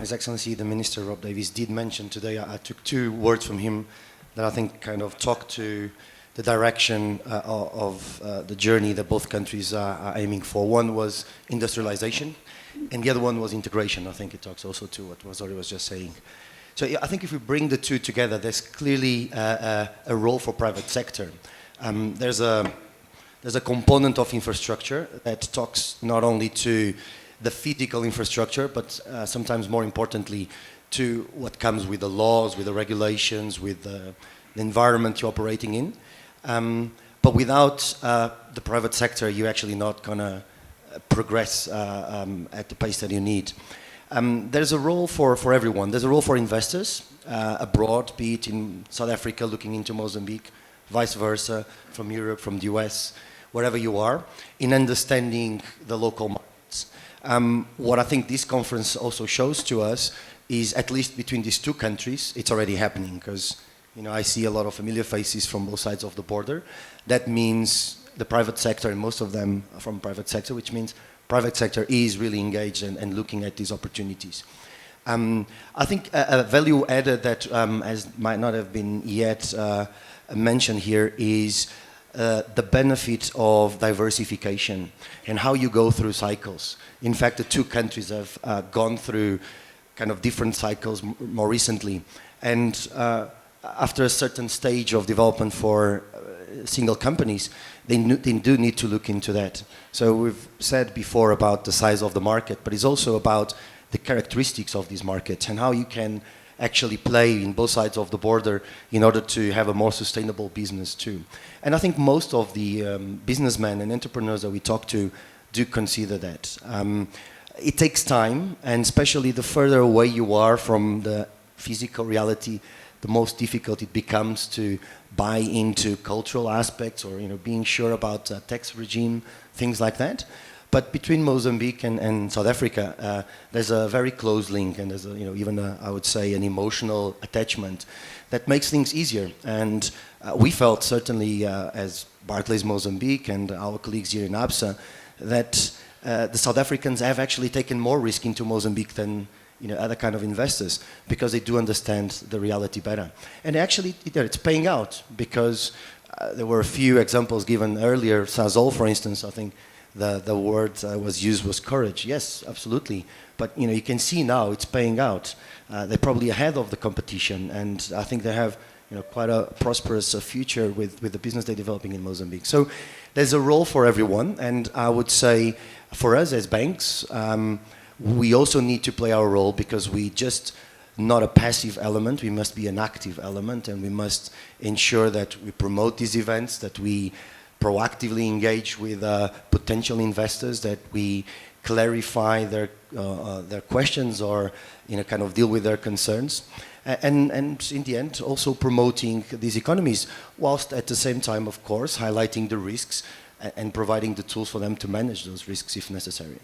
His Excellency the Minister Rob Davies did mention today, I took two words from him that I think kind of talk to the direction of the journey that both countries are aiming for. One was industrialization, and the other one was integration. I think it talks also to what Zori was just saying. So yeah, I think if we bring the two together, there's clearly a role for private sector. There's a component of infrastructure that talks not only to the physical infrastructure, but sometimes more importantly, to what comes with the laws, with the regulations, with the environment you're operating in. But without the private sector, you're actually not going to progress at the pace that you need. There's a role for everyone. There's a role for investors abroad, be it in South Africa looking into Mozambique, vice versa, from Europe, from the US, wherever you are, in understanding the local markets. What I think this conference also shows to us is, at least between these two countries, it's already happening, because I see a lot of familiar faces from both sides of the border. That means the private sector, and most of them are from private sector, which means private sector is really engaged and looking at these opportunities. I think a value added that as might not have been yet mentioned here is the benefit of diversification and how you go through cycles. In fact, the two countries have gone through kind of different cycles more recently. And after a certain stage of development for single companies, they do need to look into that. So we've said before about the size of the market, but it's also about the characteristics of these markets and how you can actually play in both sides of the border in order to have a more sustainable business too. And I think most of the businessmen and entrepreneurs that we talk to do consider that. It takes time, and especially the further away you are from the physical reality, the most difficult it becomes to buy into cultural aspects or being sure about tax regime, things like that. But between Mozambique and South Africa, there's a very close link, and there's even I would say an emotional attachment that makes things easier. And we felt certainly as Barclays Mozambique and our colleagues here in ABSA that the South Africans have actually taken more risk into Mozambique than other kind of investors, because they do understand the reality better. And actually, it's paying out, because there were a few examples given earlier. Sazol, for instance, I think the word was used was courage. Yes, absolutely. But you can see now it's paying out. They're probably ahead of the competition, and I think they have quite a prosperous future with the business they're developing in Mozambique. So there's a role for everyone, and I would say for us as banks, we also need to play our role, because we just not a passive element, we must be an active element, and we must ensure that we promote these events, that we proactively engage with potential investors, that we clarify their questions or kind of deal with their concerns, and in the end also promoting these economies, whilst at the same time, of course, highlighting the risks and providing the tools for them to manage those risks if necessary.